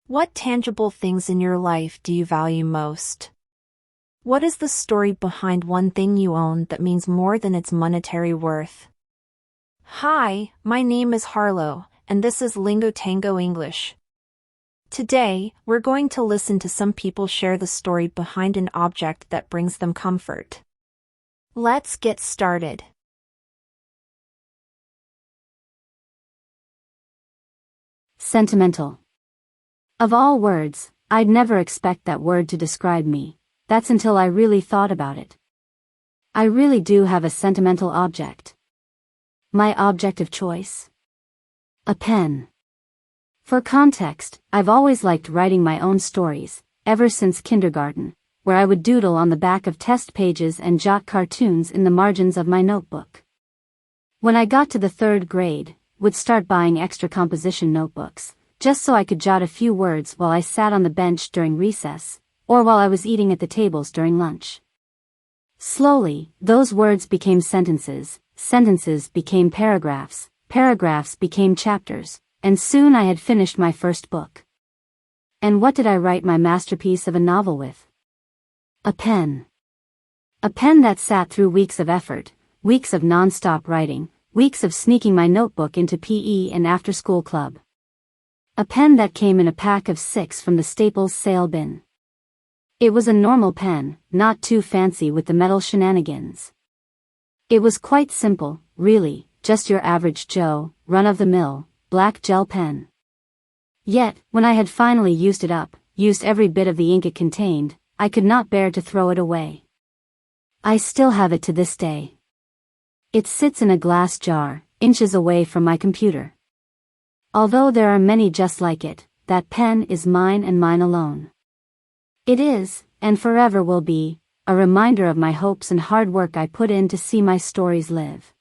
What tangible things in your life do you value most? What is the story behind one thing you own that means more than its monetary worth? Hi, my name is Harlow, and this is Lingo Tango English. Today, we're going to listen to some people share the story behind an object that brings them comfort. Let's get started. Sentimental. Of all words, I'd never expect that word to describe me. That's until I really thought about it. I really do have a sentimental object. My object of choice? A pen. For context, I've always liked writing my own stories, ever since kindergarten, where I would doodle on the back of test pages and jot cartoons in the margins of my notebook. When I got to the 3rd grade, would start buying extra composition notebooks, just so I could jot a few words while I sat on the bench during recess, or while I was eating at the tables during lunch. Slowly, those words became sentences, sentences became paragraphs, paragraphs became chapters, and soon I had finished my first book. And what did I write my masterpiece of a novel with? A pen. A pen that sat through weeks of effort, weeks of non-stop writing, weeks of sneaking my notebook into PE and after-school club. A pen that came in a pack of 6 from the Staples sale bin. It was a normal pen, not too fancy with the metal shenanigans. It was quite simple, really, just your average Joe, run-of-the-mill, black gel pen. Yet, when I had finally used it up, used every bit of the ink it contained, I could not bear to throw it away. I still have it to this day. It sits in a glass jar, inches away from my computer. Although there are many just like it, that pen is mine and mine alone. It is, and forever will be, a reminder of my hopes and hard work I put in to see my stories live.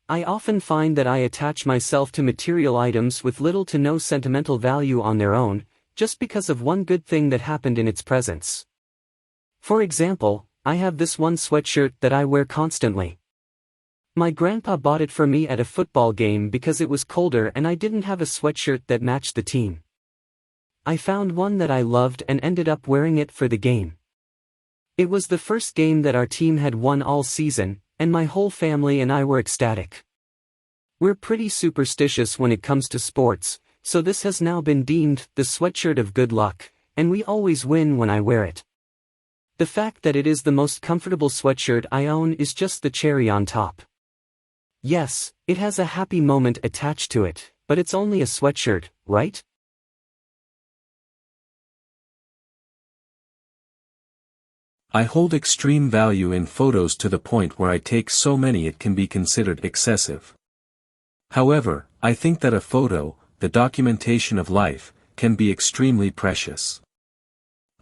I often find that I attach myself to material items with little to no sentimental value on their own, just because of one good thing that happened in its presence. For example, I have this one sweatshirt that I wear constantly. My grandpa bought it for me at a football game because it was colder and I didn't have a sweatshirt that matched the team. I found one that I loved and ended up wearing it for the game. It was the first game that our team had won all season, and my whole family and I were ecstatic. We're pretty superstitious when it comes to sports, so this has now been deemed the sweatshirt of good luck, and we always win when I wear it. The fact that it is the most comfortable sweatshirt I own is just the cherry on top. Yes, it has a happy moment attached to it, but it's only a sweatshirt, right? I hold extreme value in photos to the point where I take so many it can be considered excessive. However, I think that a photo, the documentation of life, can be extremely precious.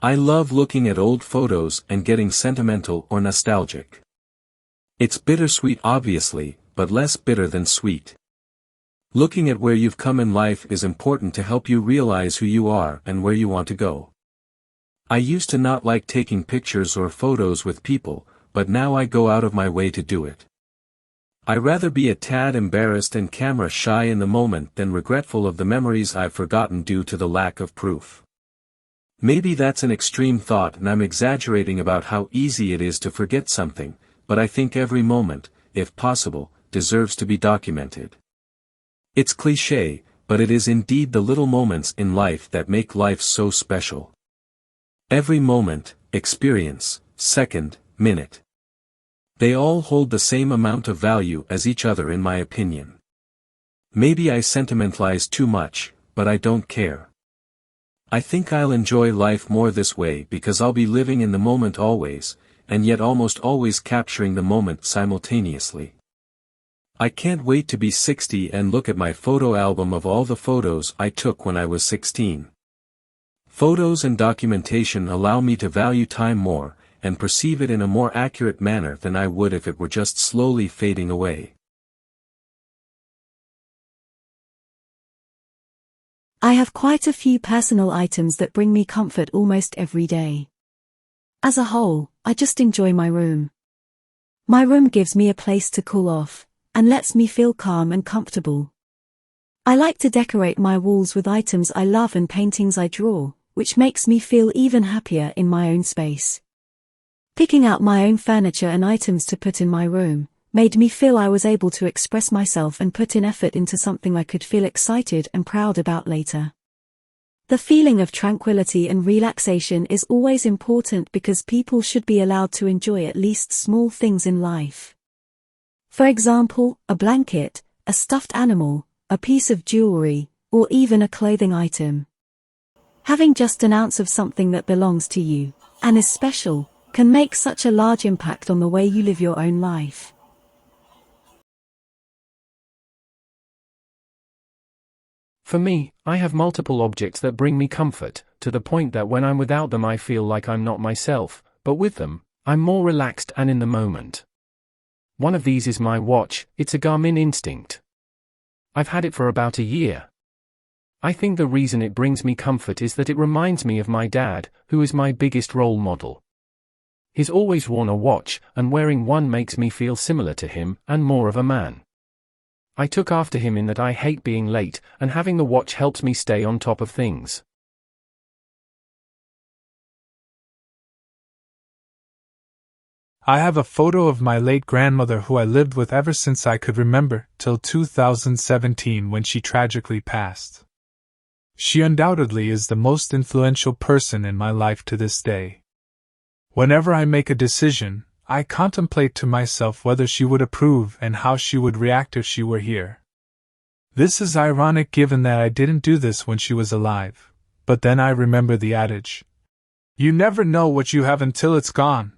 I love looking at old photos and getting sentimental or nostalgic. It's bittersweet obviously, but less bitter than sweet. Looking at where you've come in life is important to help you realize who you are and where you want to go. I used to not like taking pictures or photos with people, but now I go out of my way to do it. I'd rather be a tad embarrassed and camera shy in the moment than regretful of the memories I've forgotten due to the lack of proof. Maybe that's an extreme thought and I'm exaggerating about how easy it is to forget something, but I think every moment, if possible, deserves to be documented. It's cliché, but it is indeed the little moments in life that make life so special. Every moment, experience, second, minute. They all hold the same amount of value as each other in my opinion. Maybe I sentimentalize too much, but I don't care. I think I'll enjoy life more this way because I'll be living in the moment always, and yet almost always capturing the moment simultaneously. I can't wait to be 60 and look at my photo album of all the photos I took when I was 16. Photos and documentation allow me to value time more, and perceive it in a more accurate manner than I would if it were just slowly fading away. I have quite a few personal items that bring me comfort almost every day. As a whole, I just enjoy my room. My room gives me a place to cool off, and lets me feel calm and comfortable. I like to decorate my walls with items I love and paintings I draw, which makes me feel even happier in my own space. Picking out my own furniture and items to put in my room made me feel I was able to express myself and put in effort into something I could feel excited and proud about later. The feeling of tranquility and relaxation is always important because people should be allowed to enjoy at least small things in life. For example, a blanket, a stuffed animal, a piece of jewelry, or even a clothing item. Having just an ounce of something that belongs to you, and is special, can make such a large impact on the way you live your own life. For me, I have multiple objects that bring me comfort, to the point that when I'm without them I feel like I'm not myself, but with them, I'm more relaxed and in the moment. One of these is my watch. It's a Garmin Instinct. I've had it for about a year. I think the reason it brings me comfort is that it reminds me of my dad, who is my biggest role model. He's always worn a watch, and wearing one makes me feel similar to him, and more of a man. I took after him in that I hate being late, and having the watch helps me stay on top of things. I have a photo of my late grandmother who I lived with ever since I could remember, till 2017 when she tragically passed. She undoubtedly is the most influential person in my life to this day. Whenever I make a decision, I contemplate to myself whether she would approve and how she would react if she were here. This is ironic given that I didn't do this when she was alive, but then I remember the adage, "You never know what you have until it's gone."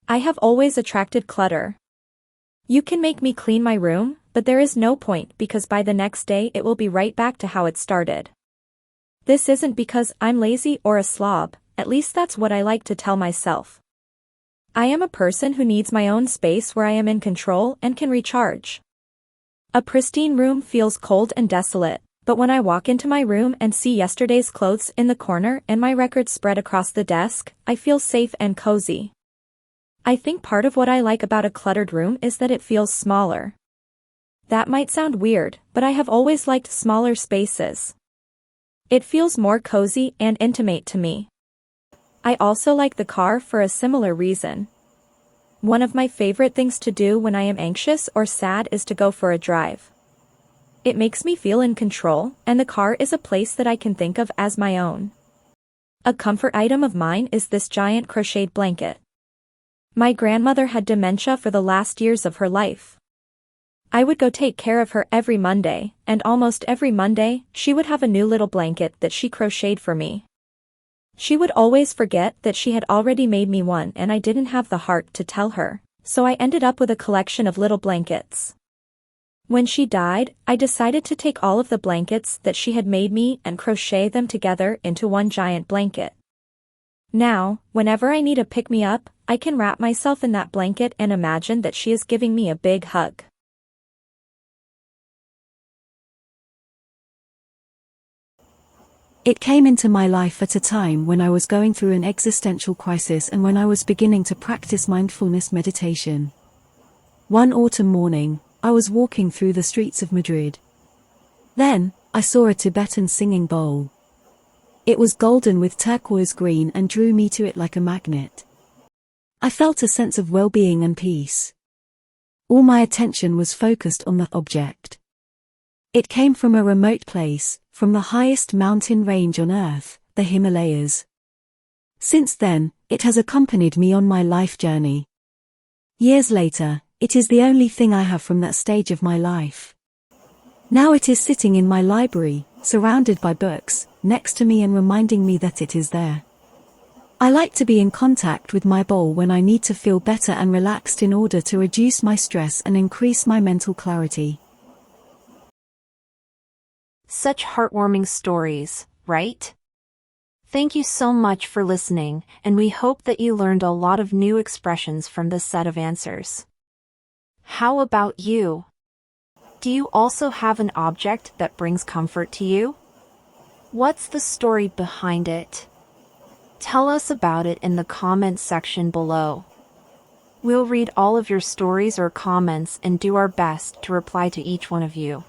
I have always attracted clutter. You can make me clean my room, but there is no point because by the next day it will be right back to how it started. This isn't because I'm lazy or a slob, at least that's what I like to tell myself. I am a person who needs my own space where I am in control and can recharge. A pristine room feels cold and desolate, but when I walk into my room and see yesterday's clothes in the corner and my records spread across the desk, I feel safe and cozy. I think part of what I like about a cluttered room is that it feels smaller. That might sound weird, but I have always liked smaller spaces. It feels more cozy and intimate to me. I also like the car for a similar reason. One of my favorite things to do when I am anxious or sad is to go for a drive. It makes me feel in control, and the car is a place that I can think of as my own. A comfort item of mine is this giant crocheted blanket. My grandmother had dementia for the last years of her life. I would go take care of her every Monday, and almost every Monday, she would have a new little blanket that she crocheted for me. She would always forget that she had already made me one and I didn't have the heart to tell her, so I ended up with a collection of little blankets. When she died, I decided to take all of the blankets that she had made me and crochet them together into one giant blanket. Now, whenever I need a pick-me-up, I can wrap myself in that blanket and imagine that she is giving me a big hug. It came into my life at a time when I was going through an existential crisis and when I was beginning to practice mindfulness meditation. One autumn morning, I was walking through the streets of Madrid. Then, I saw a Tibetan singing bowl. It was golden with turquoise green and drew me to it like a magnet. I felt a sense of well-being and peace. All my attention was focused on that object. It came from a remote place, from the highest mountain range on Earth, the Himalayas. Since then, it has accompanied me on my life journey. Years later, it is the only thing I have from that stage of my life. Now it is sitting in my library, surrounded by books, next to me and reminding me that it is there. I like to be in contact with my bowl when I need to feel better and relaxed in order to reduce my stress and increase my mental clarity. Such heartwarming stories, right? Thank you so much for listening, and we hope that you learned a lot of new expressions from this set of answers. How about you? Do you also have an object that brings comfort to you? What's the story behind it? Tell us about it in the comments section below. We'll read all of your stories or comments and do our best to reply to each one of you.